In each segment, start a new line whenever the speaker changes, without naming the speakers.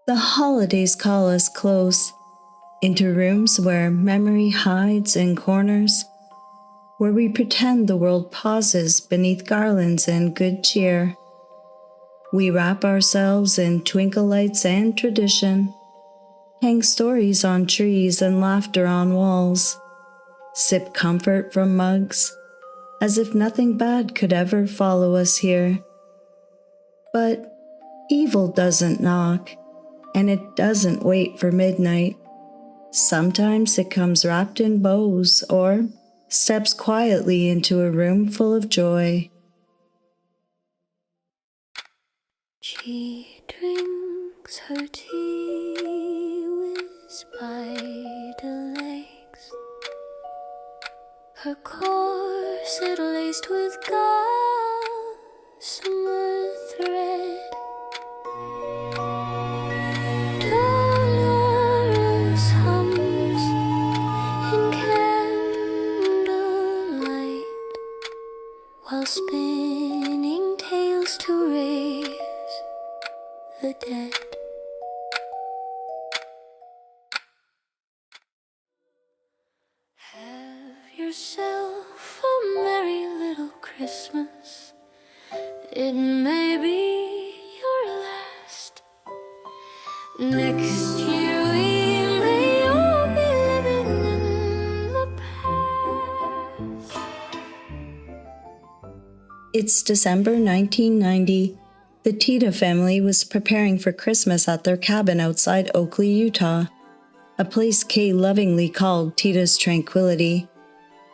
The holidays call us close, into rooms where memory hides in corners, where we pretend the world pauses beneath garlands and good cheer. We wrap ourselves in twinkle lights and tradition, hang stories on trees and laughter on walls, sip comfort from mugs, as if nothing bad could ever follow us here. But evil doesn't knock, and it doesn't wait for midnight. Sometimes it comes wrapped in bows or steps quietly into a room full of joy.
She drinks her tea with spider legs, her corset laced with gossamer thread. Dolores hums in candlelight while spinning tales to raise the dead. Have yourself a merry little Christmas. It may be your last. Next year we may all be living in the past.
It's December 1990. The Tita family was preparing for Christmas at their cabin outside Oakley, Utah, a place Kay lovingly called Tita's Tranquility.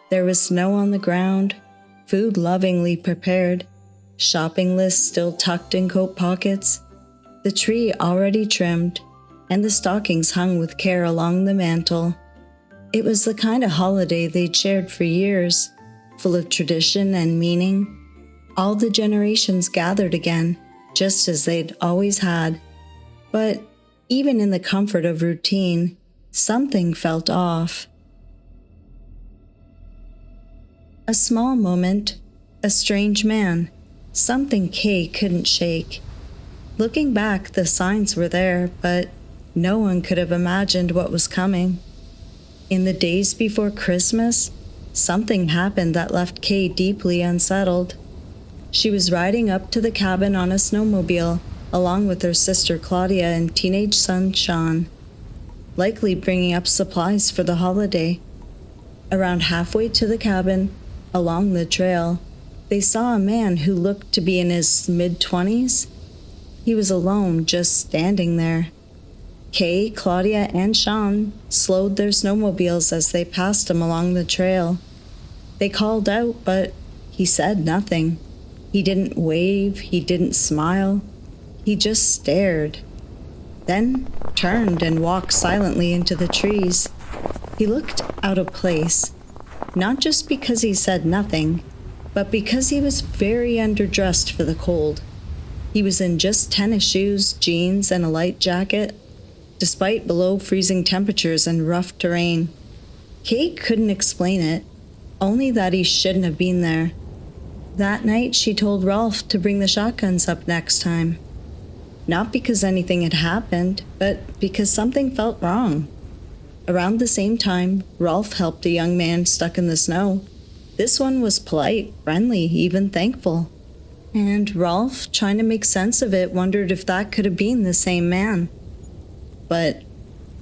There was snow on the ground, food lovingly prepared, shopping lists still tucked in coat pockets, the tree already trimmed, and the stockings hung with care along the mantel. It was the kind of holiday they'd shared for years, full of tradition and meaning. All the generations gathered again, just as they'd always had. But even in the comfort of routine, something felt off. A small moment, a strange man, something Kay couldn't shake. Looking back, the signs were there, but no one could have imagined what was coming. In the days before Christmas, something happened that left Kay deeply unsettled. She was riding up to the cabin on a snowmobile, along with her sister Claudia and teenage son Sean, likely bringing up supplies for the holiday. Around halfway to the cabin, along the trail, they saw a man who looked to be in his mid-20s. He was alone, just standing there. Kay, Claudia, and Sean slowed their snowmobiles as they passed him along the trail. They called out, but he said nothing. He didn't wave, he didn't smile. He just stared. Then turned and walked silently into the trees. He looked out of place, not just because he said nothing, but because he was very underdressed for the cold. He was in just tennis shoes, jeans, and a light jacket, despite below freezing temperatures and rough terrain. Kate couldn't explain it, only that he shouldn't have been there. That night, she told Rolf to bring the shotguns up next time. Not because anything had happened, but because something felt wrong. Around the same time, Rolf helped a young man stuck in the snow. This one was polite, friendly, even thankful. And Rolf, trying to make sense of it, wondered if that could have been the same man. But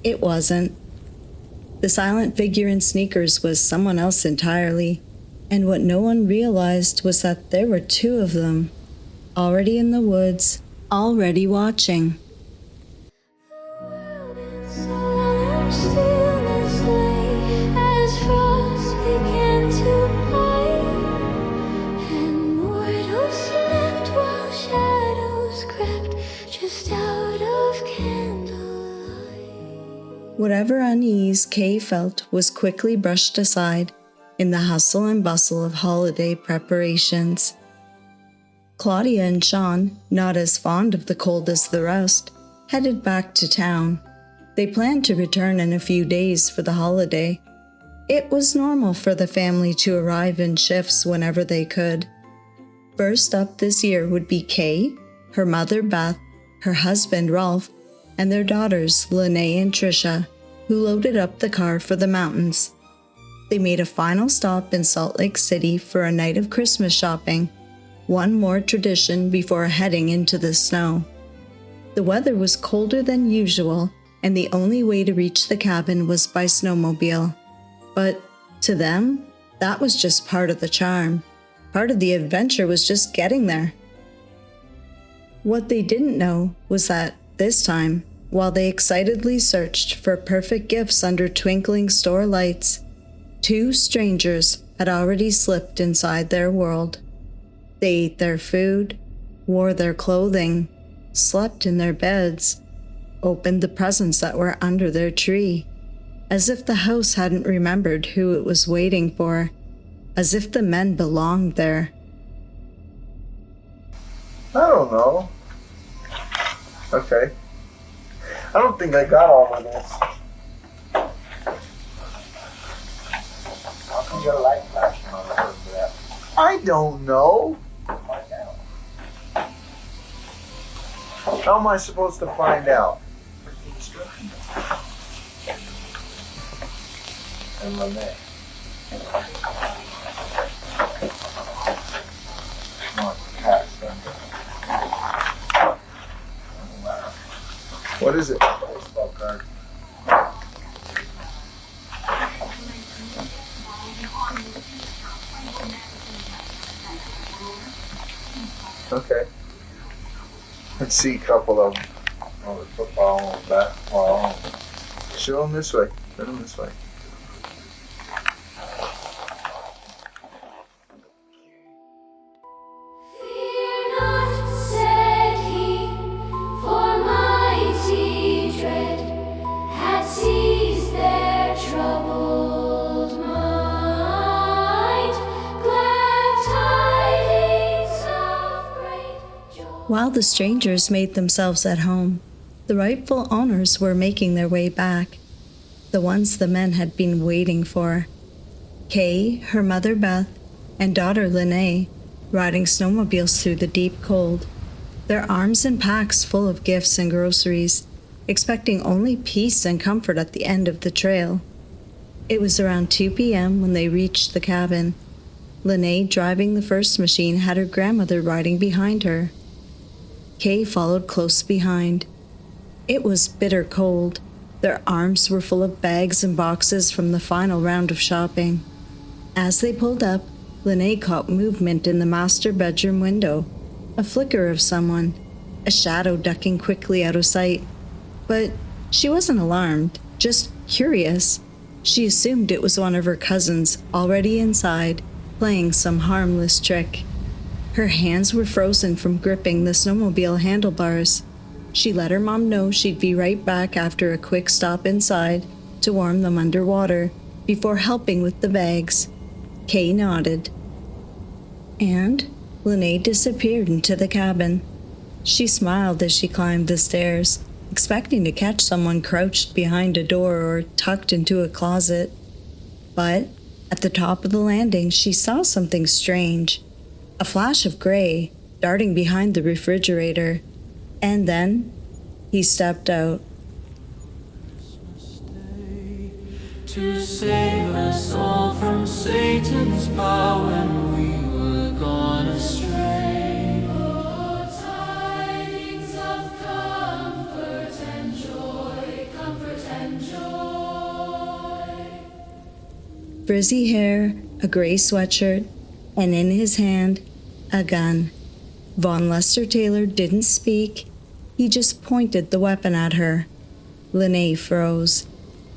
it wasn't. The silent figure in sneakers was someone else entirely. And what no one realized was that there were two of them, already in the woods, already watching.
The world in solemn stillness lay as frost began to bite, and mortals slept while shadows crept just out of candlelight.
Whatever unease Kay felt was quickly brushed aside in the hustle and bustle of holiday preparations. Claudia and Sean, not as fond of the cold as the rest, headed back to town. They planned to return in a few days for the holiday. It was normal for the family to arrive in shifts whenever they could. First up this year would be Kay, her mother Beth, her husband Rolf, and their daughters, Lullay and Trisha, who loaded up the car for the mountains. They made a final stop in Salt Lake City for a night of Christmas shopping, one more tradition before heading into the snow. The weather was colder than usual, and the only way to reach the cabin was by snowmobile. But to them, that was just part of the charm. Part of the adventure was just getting there. What they didn't know was that this time, while they excitedly searched for perfect gifts under twinkling store lights, two strangers had already slipped inside their world. They ate their food, wore their clothing, slept in their beds, opened the presents that were under their tree, as if the house hadn't remembered who it was waiting for, as if the men belonged there.
I don't know. Okay. I don't think I got all of this. How come you got a light flashing on the hood for that? I don't know. Find out. How am I supposed to find out? And Lullay. Come on, pass them. What is it? Baseball card. Okay. Let's see a couple of them. Oh, the football and basketball. Show them this way. Show them this way.
Fear not, said he, for mighty dread had seized their troubled mind. Glad tidings of great joy.
While the strangers made themselves at home, the rightful owners were making their way back, the ones the men had been waiting for. Kay, her mother Beth, and daughter Lullay, riding snowmobiles through the deep cold, their arms and packs full of gifts and groceries, expecting only peace and comfort at the end of the trail. It was around 2 p.m. when they reached the cabin. Lullay, driving the first machine, had her grandmother riding behind her. Kay followed close behind. It was bitter cold. Their arms were full of bags and boxes from the final round of shopping. As they pulled up, Lullay caught movement in the master bedroom window, a flicker of someone, a shadow ducking quickly out of sight. But she wasn't alarmed, just curious. She assumed it was one of her cousins, already inside, playing some harmless trick. Her hands were frozen from gripping the snowmobile handlebars. She let her mom know she'd be right back after a quick stop inside to warm them underwater before helping with the bags. Kay nodded. And Lullay disappeared into the cabin. She smiled as she climbed the stairs, expecting to catch someone crouched behind a door or tucked into a closet. But at the top of the landing, she saw something strange. A flash of gray darting behind the refrigerator. And then he stepped out.
To save us all from Satan's power when we were gone astray.
Oh, tidings of comfort and joy, comfort and joy.
Frizzy hair, a gray sweatshirt, and in his hand, a gun. Von Lester Taylor didn't speak. He just pointed the weapon at her. Lullay froze.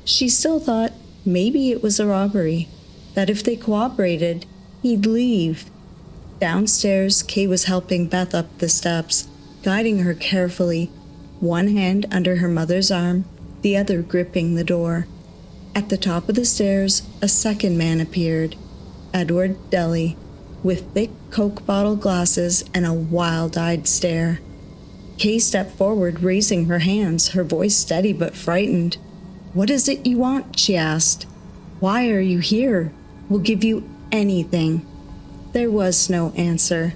She still thought maybe it was a robbery, that if they cooperated, he'd leave. Downstairs, Kay was helping Beth up the steps, guiding her carefully, one hand under her mother's arm, the other gripping the door. At the top of the stairs, a second man appeared, Edward Deli, with thick Coke bottle glasses and a wild-eyed stare. Kay stepped forward, raising her hands, her voice steady but frightened. "What is it you want?" she asked. "Why are you here? We'll give you anything." There was no answer.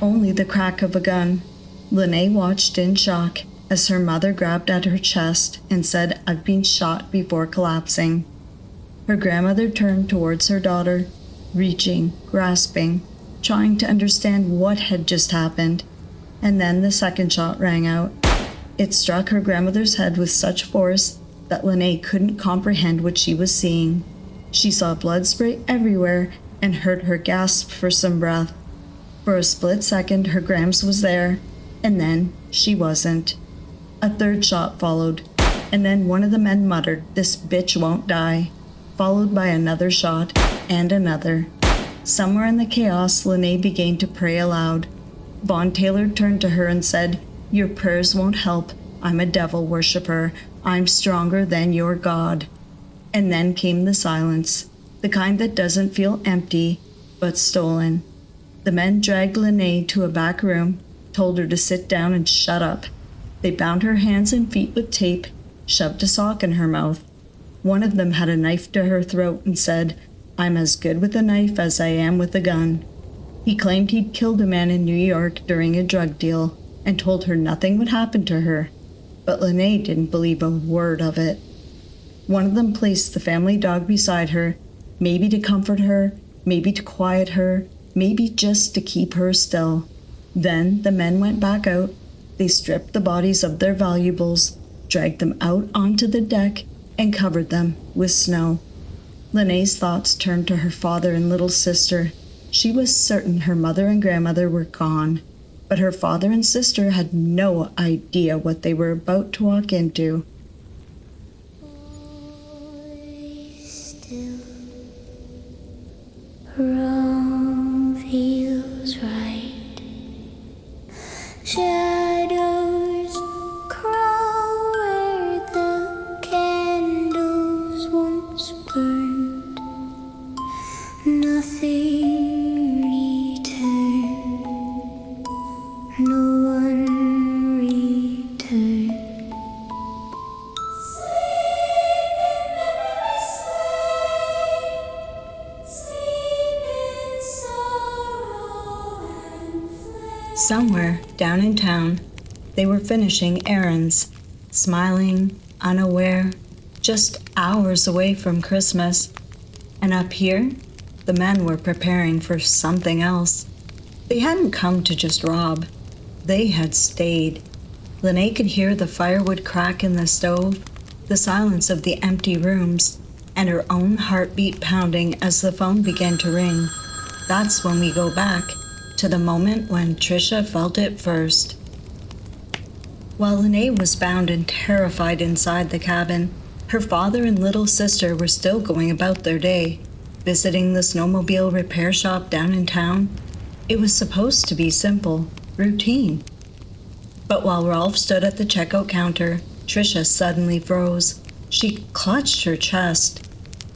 Only the crack of a gun. Lullay watched in shock, as her mother grabbed at her chest and said, "I've been shot," before collapsing. Her grandmother turned towards her daughter, reaching, grasping, trying to understand what had just happened. And then the second shot rang out. It struck her grandmother's head with such force that Lullay couldn't comprehend what she was seeing. She saw blood spray everywhere and heard her gasp for some breath. For a split second, her Grams was there, and then she wasn't. A third shot followed, and then one of the men muttered, "This bitch won't die," followed by another shot and another. Somewhere in the chaos, Lullay began to pray aloud. Vaughn Taylor turned to her and said, "Your prayers won't help. I'm a devil worshiper. I'm stronger than your God." And then came the silence, the kind that doesn't feel empty, but stolen. The men dragged Lullay to a back room, told her to sit down and shut up. They bound her hands and feet with tape, shoved a sock in her mouth. One of them had a knife to her throat and said, "I'm as good with a knife as I am with a gun." He claimed he'd killed a man in New York during a drug deal and told her nothing would happen to her, but Lullay didn't believe a word of it. One of them placed the family dog beside her, maybe to comfort her, maybe to quiet her, maybe just to keep her still. Then the men went back out. They stripped the bodies of their valuables, dragged them out onto the deck, and covered them with snow. Lunay's thoughts turned to her father and little sister. She was certain her mother and grandmother were gone, but her father and sister had no idea what they were about to walk into.
Still, wrong feels right. Shadows crawl where the candles once burned. Nothing returned. No one returned.
Somewhere down in town, they were finishing errands, smiling, unaware, just hours away from Christmas. And up here, the men were preparing for something else. They hadn't come to just rob. They had stayed. Lullay could hear the firewood crack in the stove, the silence of the empty rooms, and her own heartbeat pounding as the phone began to ring. That's when we go back to the moment when Trisha felt it first. While Lullay was bound and terrified inside the cabin, her father and little sister were still going about their day, visiting the snowmobile repair shop down in town. It was supposed to be simple, routine. But while Rolf stood at the checkout counter, Trisha suddenly froze. She clutched her chest.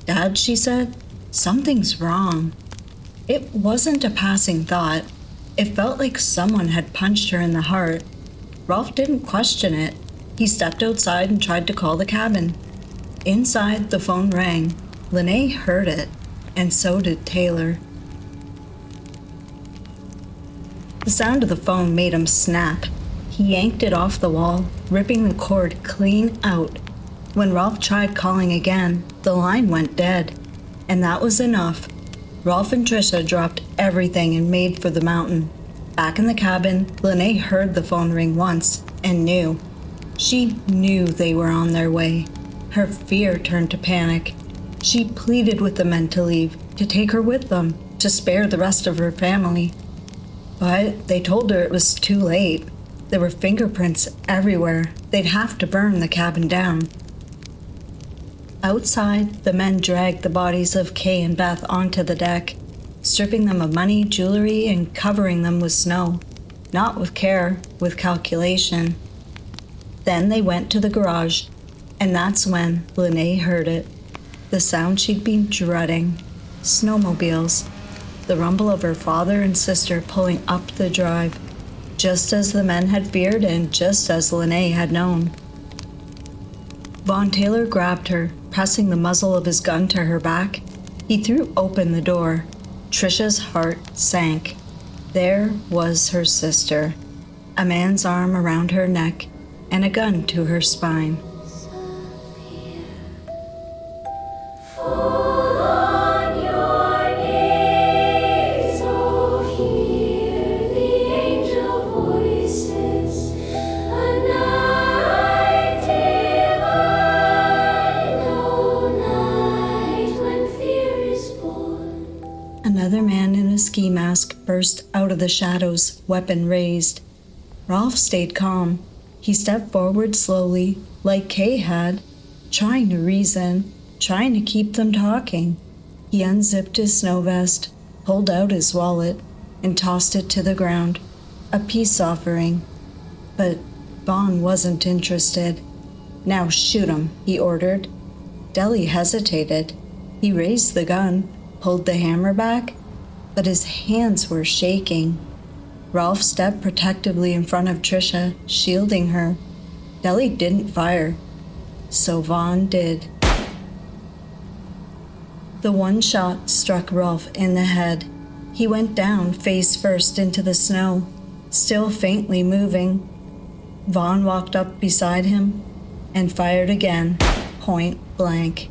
"Dad," she said, "something's wrong." It wasn't a passing thought. It felt like someone had punched her in the heart. Rolf didn't question it. He stepped outside and tried to call the cabin. Inside, the phone rang. Lullay heard it, and so did Taylor. The sound of the phone made him snap. He yanked it off the wall, ripping the cord clean out. When Rolf tried calling again, the line went dead, and that was enough. Rolf and Trisha dropped everything and made for the mountain. Back in the cabin, Lullay heard the phone ring once and knew. She knew they were on their way. Her fear turned to panic. She pleaded with the men to leave, to take her with them, to spare the rest of her family. But they told her it was too late. There were fingerprints everywhere. They'd have to burn the cabin down. Outside, the men dragged the bodies of Kay and Beth onto the deck, stripping them of money, jewelry, and covering them with snow. Not with care, with calculation. Then they went to the garage, and that's when Lullay heard it. The sound she'd been dreading. Snowmobiles. The rumble of her father and sister pulling up the drive, just as the men had feared and just as Lullay had known. Vaughn Taylor grabbed her, pressing the muzzle of his gun to her back. He threw open the door. Trisha's heart sank. There was her sister, a man's arm around her neck, and a gun to her spine.
Fall on your knees, oh, hear the angel voices. A night divine, oh, night when fear is born.
Another man in a ski mask burst out of the shadows, weapon raised. Rolf stayed calm. He stepped forward slowly, like Kay had, trying to reason, trying to keep them talking. He unzipped his snow vest, pulled out his wallet, and tossed it to the ground, a peace offering. But Vaughn wasn't interested. "Now shoot him," he ordered. Deli hesitated. He raised the gun, pulled the hammer back, but his hands were shaking. Rolf stepped protectively in front of Trisha, shielding her. Deli didn't fire, so Vaughn did. The one shot struck Rolf in the head. He went down face first into the snow, still faintly moving. Vaughn walked up beside him and fired again, point blank.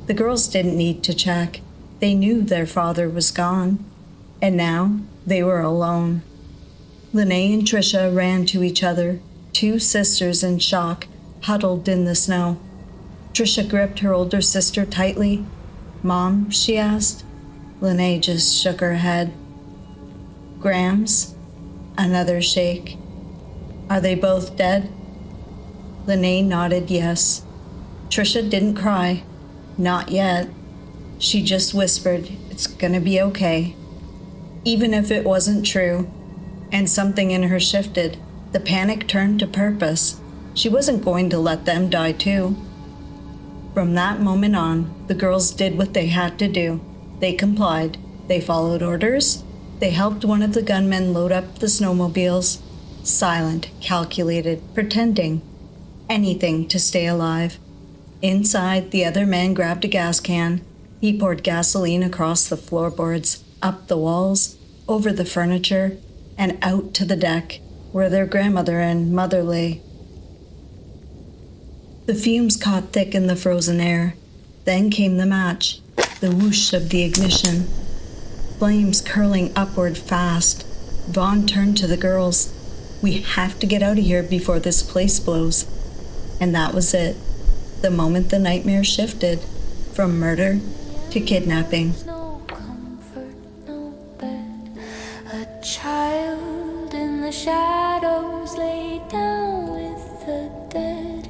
The girls didn't need to check. They knew their father was gone, and now they were alone. Lullay and Trisha ran to each other, two sisters in shock, huddled in the snow. Trisha gripped her older sister tightly. "Mom?" she asked. Lullay just shook her head. "Grams?" Another shake. "Are they both dead?" Lullay nodded yes. Trisha didn't cry. Not yet. She just whispered, "It's gonna be okay." Even if it wasn't true, and something in her shifted, the panic turned to purpose. She wasn't going to let them die too. From that moment on, the girls did what they had to do. They complied. They followed orders. They helped one of the gunmen load up the snowmobiles. Silent, calculated, pretending. Anything to stay alive. Inside, the other man grabbed a gas can. He poured gasoline across the floorboards, up the walls, over the furniture, and out to the deck, where their grandmother and mother lay. The fumes caught thick in the frozen air. Then came the match, the whoosh of the ignition. Flames curling upward fast. Vaughn turned to the girls. "We have to get out of here before this place blows." And that was it. The moment the nightmare shifted from murder to kidnapping.
No comfort, no bed. A child in the shadows lay down with the dead.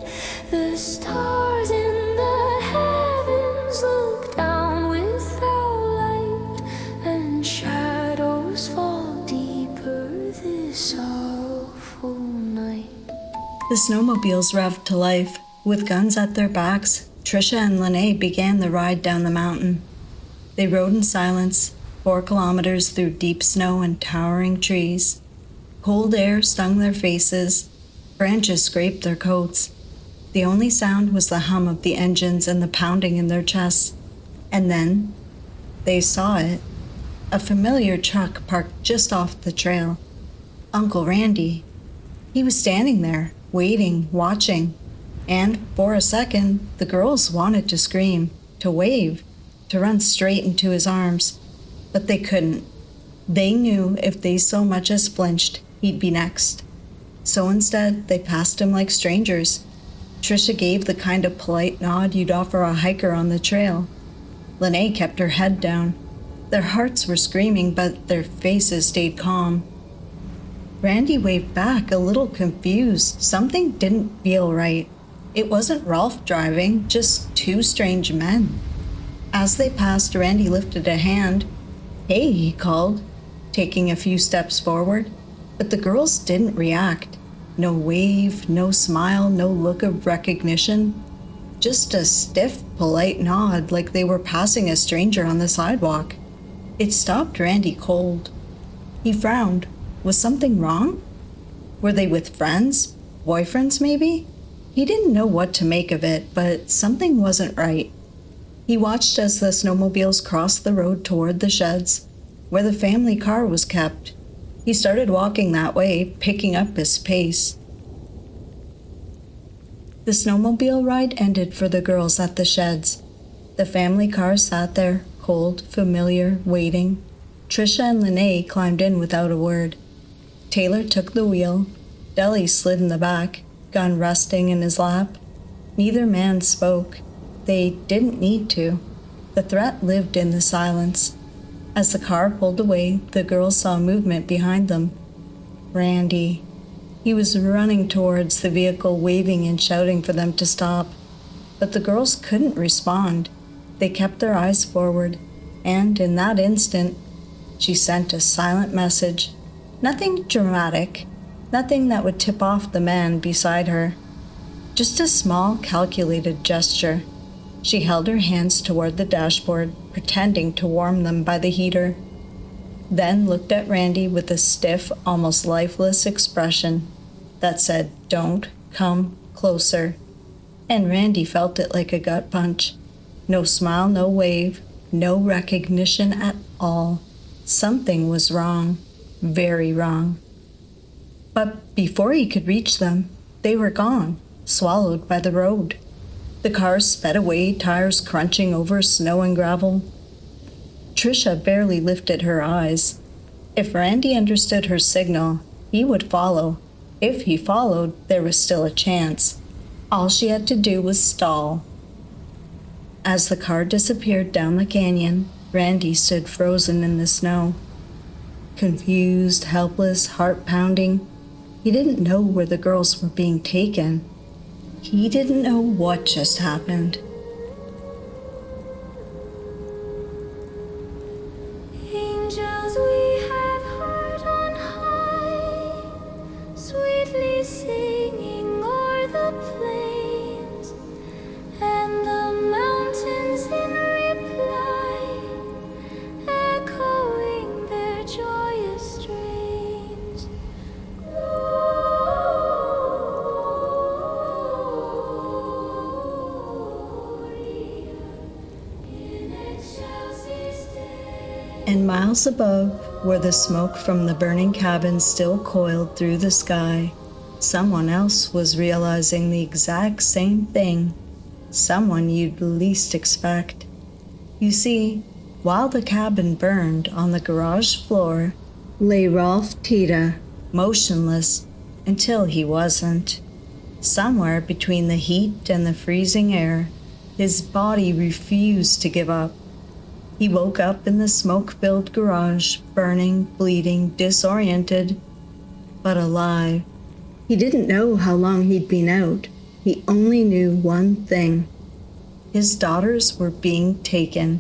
The stars in the heavens look down without light, and shadows fall deeper this sorrowful night.
The snowmobiles revved to life. With guns at their backs, Trisha and Lullay began the ride down the mountain. They rode in silence, 4 kilometers through deep snow and towering trees. Cold air stung their faces, branches scraped their coats. The only sound was the hum of the engines and the pounding in their chests. And then, they saw it. A familiar truck parked just off the trail. Uncle Randy. He was standing there, waiting, watching. And, for a second, the girls wanted to scream, to wave, to run straight into his arms. But they couldn't. They knew if they so much as flinched, he'd be next. So instead, they passed him like strangers. Trisha gave the kind of polite nod you'd offer a hiker on the trail. Lullay kept her head down. Their hearts were screaming, but their faces stayed calm. Randy waved back, a little confused. Something didn't feel right. It wasn't Rolf driving, just 2 strange men. As they passed, Randy lifted a hand. "Hey," he called, taking a few steps forward. But the girls didn't react. No wave, no smile, no look of recognition. Just a stiff, polite nod like they were passing a stranger on the sidewalk. It stopped Randy cold. He frowned. Was something wrong? Were they with friends? Boyfriends, maybe? He didn't know what to make of it, but something wasn't right. He watched as the snowmobiles crossed the road toward the sheds, where the family car was kept. He started walking that way, picking up his pace. The snowmobile ride ended for the girls at the sheds. The family car sat there, cold, familiar, waiting. Trisha and Lullay climbed in without a word. Taylor took the wheel. Deli slid in the back, gun resting in his lap. Neither man spoke. They didn't need to. The threat lived in the silence. As the car pulled away, the girls saw movement behind them. Randy. He was running towards the vehicle, waving and shouting for them to stop. But the girls couldn't respond. They kept their eyes forward, and in that instant, she sent a silent message. Nothing dramatic, nothing that would tip off the man beside her. Just a small, calculated gesture. She held her hands toward the dashboard, pretending to warm them by the heater. Then looked at Randy with a stiff, almost lifeless expression that said, "Don't come closer." And Randy felt it like a gut punch. No smile, no wave, no recognition at all. Something was wrong, very wrong. But before he could reach them, they were gone, swallowed by the road. The car sped away, tires crunching over snow and gravel. Trisha barely lifted her eyes. If Randy understood her signal, he would follow. If he followed, there was still a chance. All she had to do was stall. As the car disappeared down the canyon, Randy stood frozen in the snow. Confused, helpless, heart pounding. He didn't know where the girls were being taken. He didn't know what just happened.
Angels, we have heart on high, sweetly singing o'er the plains, and the mountains in reply, echoing their joyous strains. Gloria in excelsis Deo.
And miles above, where the smoke from the burning cabin still coiled through the sky, someone else was realizing the exact same thing. Someone you'd least expect. You see, while the cabin burned, on the garage floor lay Rolf Tita, motionless until he wasn't. Somewhere between the heat and the freezing air, his body refused to give up. He woke up in the smoke-filled garage, burning, bleeding, disoriented, but alive. He didn't know how long he'd been out. He only knew one thing. His daughters were being taken.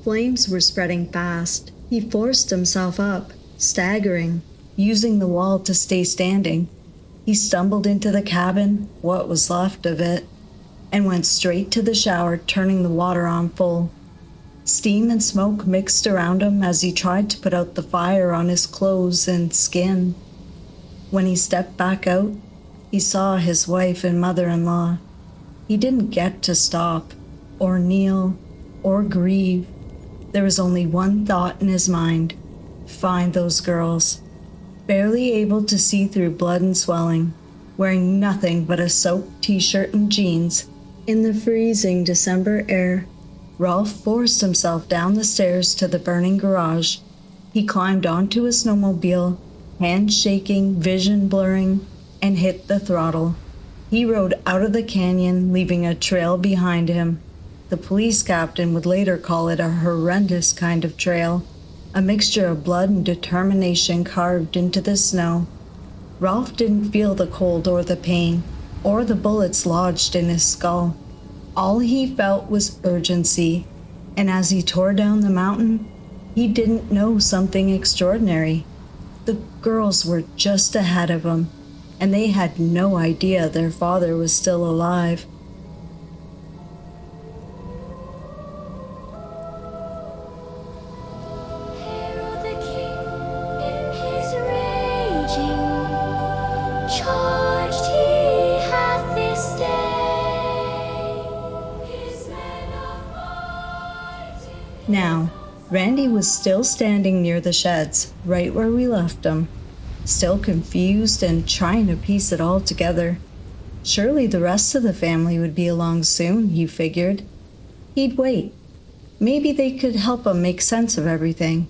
Flames were spreading fast. He forced himself up, staggering, using the wall to stay standing. He stumbled into the cabin, what was left of it, and went straight to the shower, turning the water on full. Steam and smoke mixed around him as he tried to put out the fire on his clothes and skin. When he stepped back out, he saw his wife and mother-in-law. He didn't get to stop, or kneel, or grieve. There was only one thought in his mind: find those girls. Barely able to see through blood and swelling, wearing nothing but a soaked t-shirt and jeans, in the freezing December air, Rolf forced himself down the stairs to the burning garage. He climbed onto a snowmobile, hands shaking, vision blurring, and hit the throttle. He rode out of the canyon, leaving a trail behind him. The police captain would later call it a horrendous kind of trail, a mixture of blood and determination carved into the snow. Rolf didn't feel the cold or the pain, or the bullets lodged in his skull. All he felt was urgency, and as he tore down the mountain, he didn't know something extraordinary. The girls were just ahead of him, and they had no idea their father was still alive.
Herald the king in his raging, charged he hath this day his men of might.
Now, Randy was still standing near the sheds, right where we left him, still confused and trying to piece it all together. Surely the rest of the family would be along soon, he figured. He'd wait. Maybe they could help him make sense of everything.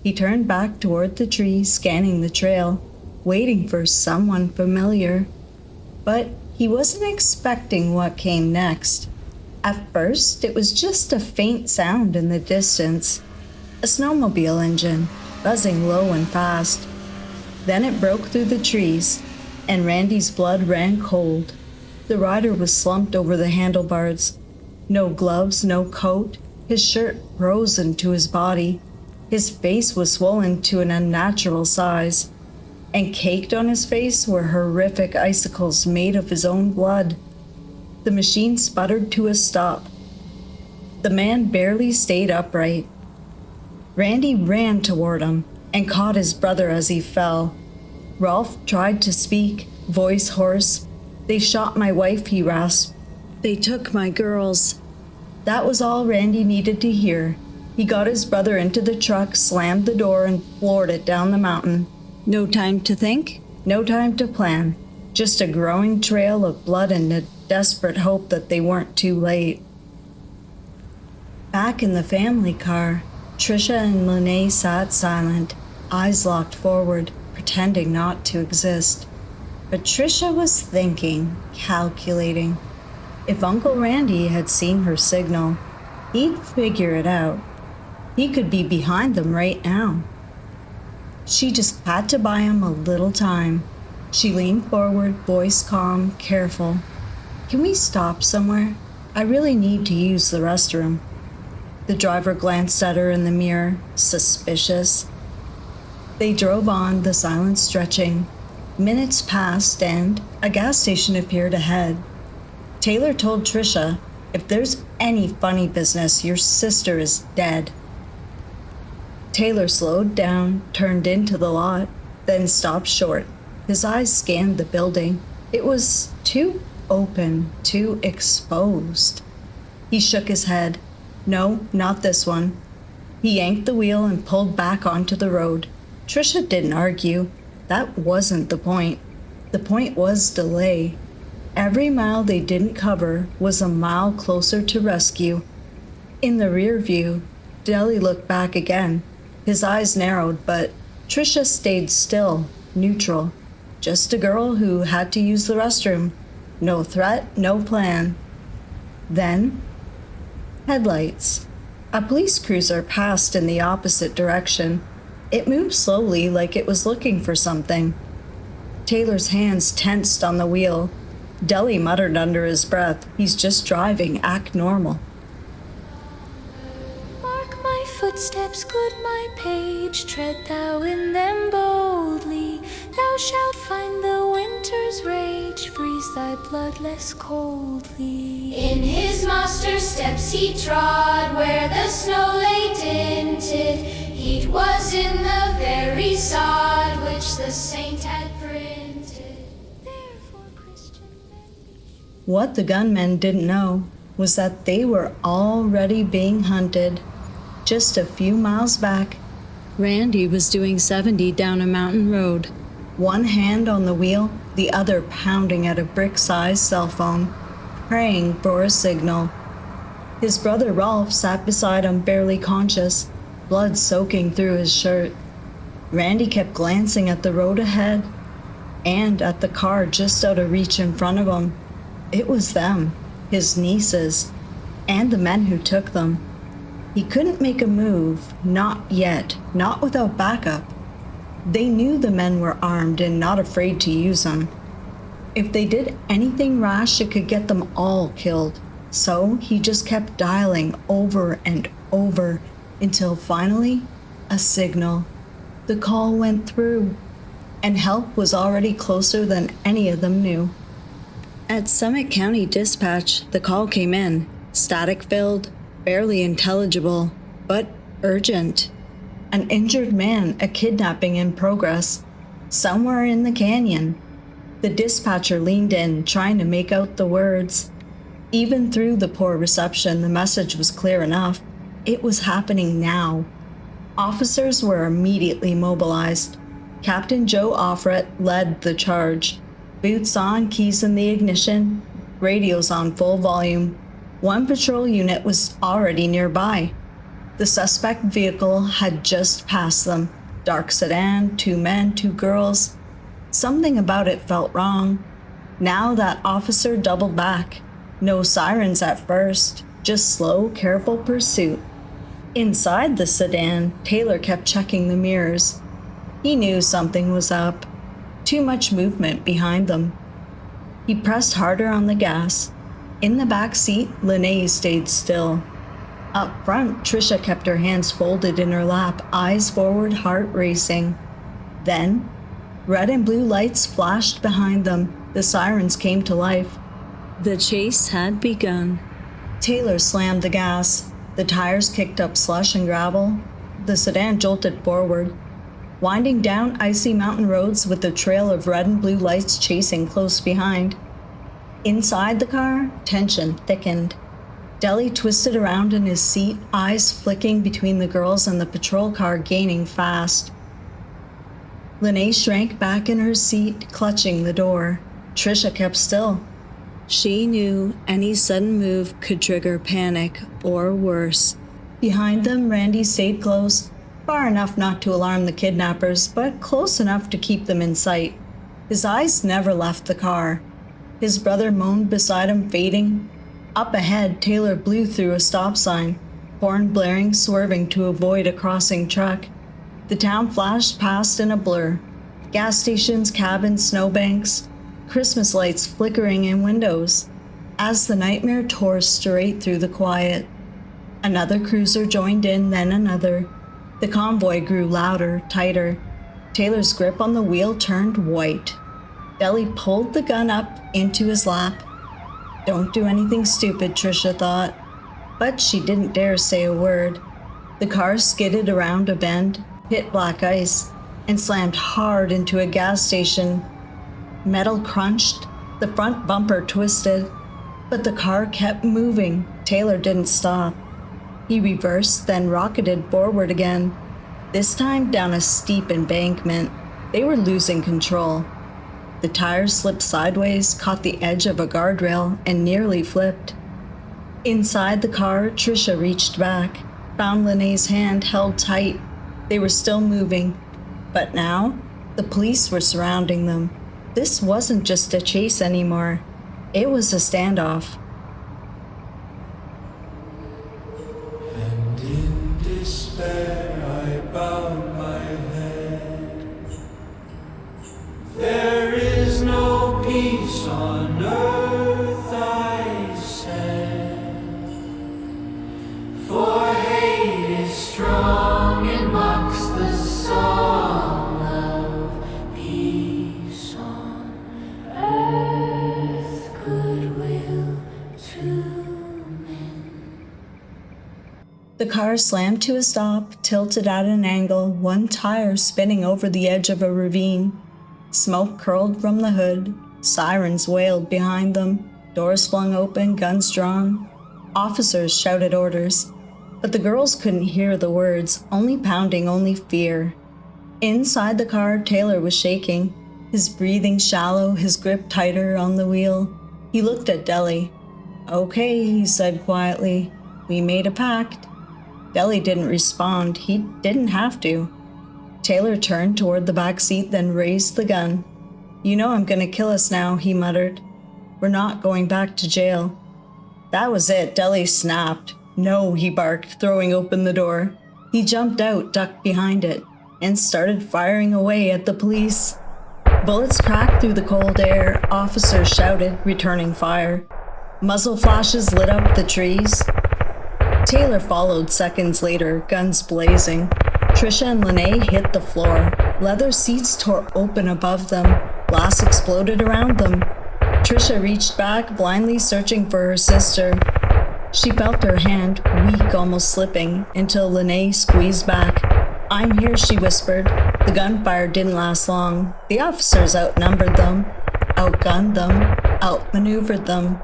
He turned back toward the tree, scanning the trail, waiting for someone familiar. But he wasn't expecting what came next. At first, it was just a faint sound in the distance. A snowmobile engine, buzzing low and fast. Then it broke through the trees, and Randy's blood ran cold. The rider was slumped over the handlebars. No gloves, no coat. His shirt frozen to his body. His face was swollen to an unnatural size, and caked on his face were horrific icicles made of his own blood. The machine sputtered to a stop. The man barely stayed upright. Randy ran toward him and caught his brother as he fell. Rolf tried to speak, voice hoarse. "They shot my wife," he rasped. "They took my girls." That was all Randy needed to hear. He got his brother into the truck, slammed the door, and floored it down the mountain. No time to think, no time to plan. Just a growing trail of blood and a desperate hope that they weren't too late. Back in the family car, Trisha and Lullay sat silent, eyes locked forward, pretending not to exist. But Trisha was thinking, calculating. If Uncle Randy had seen her signal, he'd figure it out. He could be behind them right now. She just had to buy him a little time. She leaned forward, voice calm, careful. "Can we stop somewhere? I really need to use the restroom." The driver glanced at her in the mirror, suspicious. They drove on, the silence stretching. Minutes passed and a gas station appeared ahead. Taylor told Trisha, "If there's any funny business, your sister is dead." Taylor slowed down, turned into the lot, then stopped short. His eyes scanned the building. It was too open, too exposed. He shook his head. "No, not this one." He yanked the wheel and pulled back onto the road. Trisha didn't argue. That wasn't the point. The point was delay. Every mile they didn't cover was a mile closer to rescue. In the rear view, Deli looked back again. His eyes narrowed, but Trisha stayed still, neutral. Just a girl who had to use the restroom. No threat, no plan. Then, headlights. A police cruiser passed in the opposite direction. It moved slowly, like it was looking for something. Taylor's hands tensed on the wheel. Deli muttered under his breath, "He's just driving, act normal."
Mark my footsteps, good my page, tread thou in them boldly. Thou shalt find the winter's rage, freeze thy blood less coldly. In his master's steps he trod, where the snow lay dinted. Heat was in the very sod which the saint had printed. Therefore Christian men be
What the gunmen didn't know was that they were already being hunted. Just a few miles back, Randy was doing 70 down a mountain road. One hand on the wheel, the other pounding at a brick-sized cell phone, praying for a signal. His brother Rolf sat beside him, barely conscious, blood soaking through his shirt. Randy kept glancing at the road ahead and at the car just out of reach in front of him. It was them, his nieces, and the men who took them. He couldn't make a move, not yet, not without backup. They knew the men were armed and not afraid to use them. If they did anything rash, it could get them all killed. So he just kept dialing over and over until finally, a signal. The call went through, and help was already closer than any of them knew. At Summit County Dispatch, the call came in, static-filled, barely intelligible, but urgent. An injured man, a kidnapping in progress, somewhere in the canyon. The dispatcher leaned in, trying to make out the words. Even through the poor reception, the message was clear enough. It was happening now. Officers were immediately mobilized. Captain Joe Offred led the charge. Boots on, keys in the ignition, radios on full volume. One patrol unit was already nearby. The suspect vehicle had just passed them. Dark sedan, 2 men, 2 girls. Something about it felt wrong. Now that officer doubled back. No sirens at first, just slow, careful pursuit. Inside the sedan, Taylor kept checking the mirrors. He knew something was up. Too much movement behind them. He pressed harder on the gas. In the back seat, Lullay stayed still. Up front, Trisha kept her hands folded in her lap, eyes forward, heart racing. Then, red and blue lights flashed behind them. The sirens came to life. The chase had begun. Taylor slammed the gas. The tires kicked up slush and gravel. The sedan jolted forward, winding down icy mountain roads with a trail of red and blue lights chasing close behind. Inside the car, tension thickened. Deli twisted around in his seat, eyes flicking between the girls and the patrol car gaining fast. Lullay shrank back in her seat, clutching the door. Trisha kept still. She knew any sudden move could trigger panic, or worse. Behind them, Randy stayed close, far enough not to alarm the kidnappers, but close enough to keep them in sight. His eyes never left the car. His brother moaned beside him, fading. Up ahead, Taylor blew through a stop sign, horn blaring, swerving to avoid a crossing truck. The town flashed past in a blur. Gas stations, cabins, snowbanks, Christmas lights flickering in windows. As the nightmare tore straight through the quiet. Another cruiser joined in, then another. The convoy grew louder, tighter. Taylor's grip on the wheel turned white. Deli pulled the gun up into his lap. Don't do anything stupid, Trisha thought. But she didn't dare say a word. The car skidded around a bend, hit black ice, and slammed hard into a gas station. Metal crunched, the front bumper twisted, but the car kept moving. Taylor didn't stop. He reversed, then rocketed forward again, this time down a steep embankment. They were losing control. The tires slipped sideways, caught the edge of a guardrail, and nearly flipped. Inside the car, Trisha reached back, found Lunay's hand held tight. They were still moving, but now the police were surrounding them. This wasn't just a chase anymore. It was a standoff.
And in despair I bowed my head. There is no peace on earth, I said, for hate is strong and mocks the song of peace on earth, goodwill to men.
The car slammed to a stop, tilted at an angle, one tire spinning over the edge of a ravine. Smoke curled from the hood, sirens wailed behind them, doors flung open, guns drawn. Officers shouted orders, but the girls couldn't hear the words, only pounding, only fear. Inside the car, Taylor was shaking, his breathing shallow, his grip tighter on the wheel. He looked at Deli. "Okay," he said quietly. "We made a pact." Deli didn't respond. He didn't have to. Taylor turned toward the back seat, then raised the gun. "You know I'm gonna kill us now," he muttered. "We're not going back to jail." That was it. Deli snapped. "No," he barked, throwing open the door. He jumped out, ducked behind it, and started firing away at the police. Bullets cracked through the cold air. Officers shouted, returning fire. Muzzle flashes lit up the trees. Taylor followed seconds later, guns blazing. Trisha and Lullay hit the floor. Leather seats tore open above them. Glass exploded around them. Trisha reached back, blindly searching for her sister. She felt her hand, weak, almost slipping, until Lullay squeezed back. "I'm here," she whispered. The gunfire didn't last long. The officers outnumbered them, outgunned them, outmaneuvered them.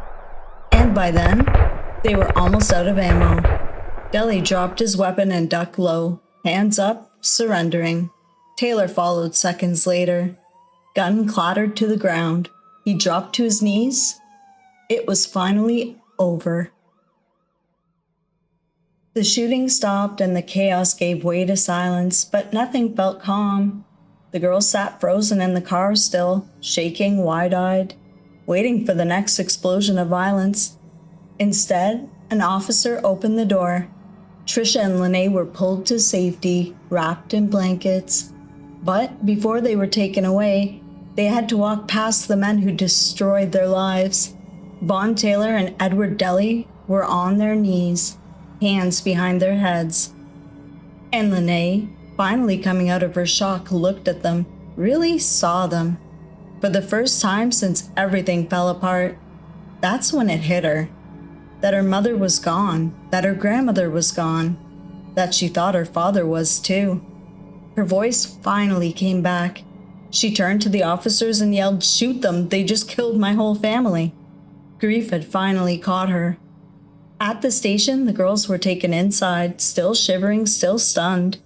And by then, they were almost out of ammo. Deli dropped his weapon and ducked low, hands up, surrendering. Taylor followed seconds later. Gun clattered to the ground. He dropped to his knees. It was finally over. The shooting stopped and the chaos gave way to silence, but nothing felt calm. The girls sat frozen in the car still, shaking wide-eyed, waiting for the next explosion of violence. Instead, an officer opened the door. Trisha and Lullay were pulled to safety, wrapped in blankets. But before they were taken away, they had to walk past the men who destroyed their lives. Vaughn Taylor and Edward Deli were on their knees, hands behind their heads. And Lullay, finally coming out of her shock, looked at them, really saw them. For the first time since everything fell apart, that's when it hit her. That her mother was gone, that her grandmother was gone, that she thought her father was too. Her voice finally came back. She turned to the officers and yelled, "Shoot them, they just killed my whole family." Grief had finally caught her. At the station, the girls were taken inside, still shivering, still stunned.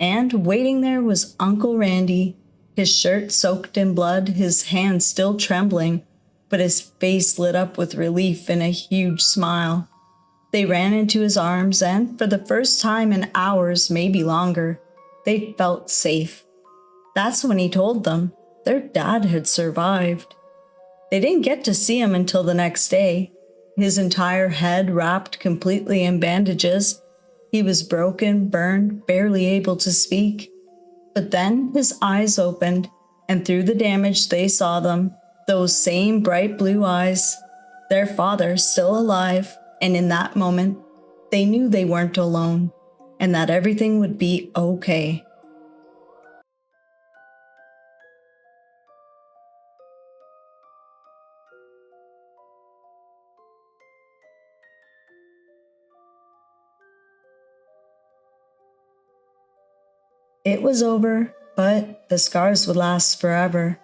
And waiting there was Uncle Randy, his shirt soaked in blood, his hands still trembling, but his face lit up with relief and a huge smile. They ran into his arms and, for the first time in hours, maybe longer, they felt safe. That's when he told them their dad had survived. They didn't get to see him until the next day. His entire head wrapped completely in bandages. He was broken, burned, barely able to speak. But then his eyes opened, and through the damage they saw them, those same bright blue eyes, their father still alive, and in that moment, they knew they weren't alone, and that everything would be okay. It was over, but the scars would last forever.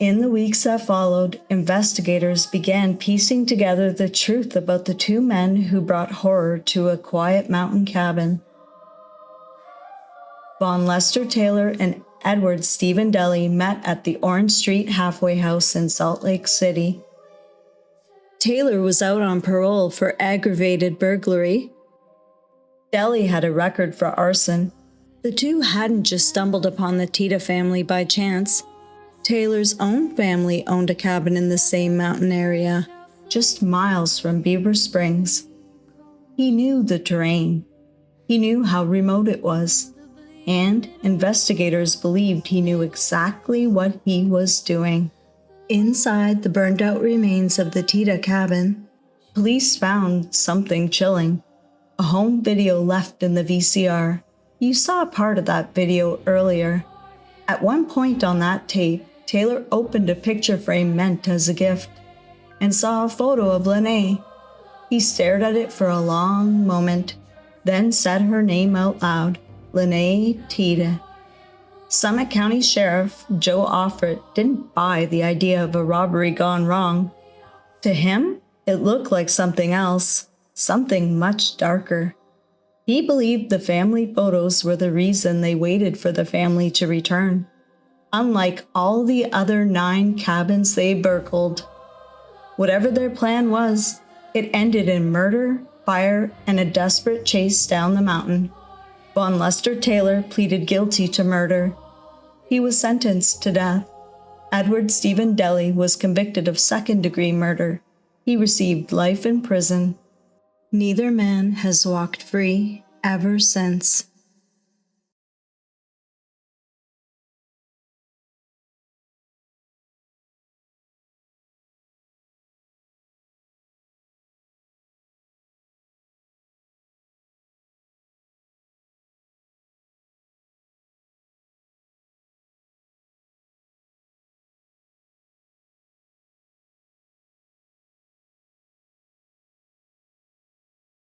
In the weeks that followed, investigators began piecing together the truth about the two men who brought horror to a quiet mountain cabin. Vaughn Lester Taylor and Edward Stephen Deli met at the Orange Street halfway house in Salt Lake City. Taylor was out on parole for aggravated burglary. Deli had a record for arson. The two hadn't just stumbled upon the Tita family by chance. Taylor's own family owned a cabin in the same mountain area, just miles from Beaver Springs. He knew the terrain. He knew how remote it was. And investigators believed he knew exactly what he was doing. Inside the burned-out remains of the Tita cabin, police found something chilling. A home video left in the VCR. You saw part of that video earlier. At one point on that tape, Taylor opened a picture frame meant as a gift and saw a photo of Lullay. He stared at it for a long moment, then said her name out loud, Lullay Tita. Summit County Sheriff Joe Offred didn't buy the idea of a robbery gone wrong. To him, it looked like something else. Something much darker. He believed the family photos were the reason they waited for the family to return. Unlike all the other 9 cabins they burgled. Whatever their plan was, it ended in murder, fire, and a desperate chase down the mountain. Vaughn Lester Taylor pleaded guilty to murder. He was sentenced to death. Edward Stephen Deli was convicted of second-degree murder. He received life in prison. Neither man has walked free ever since.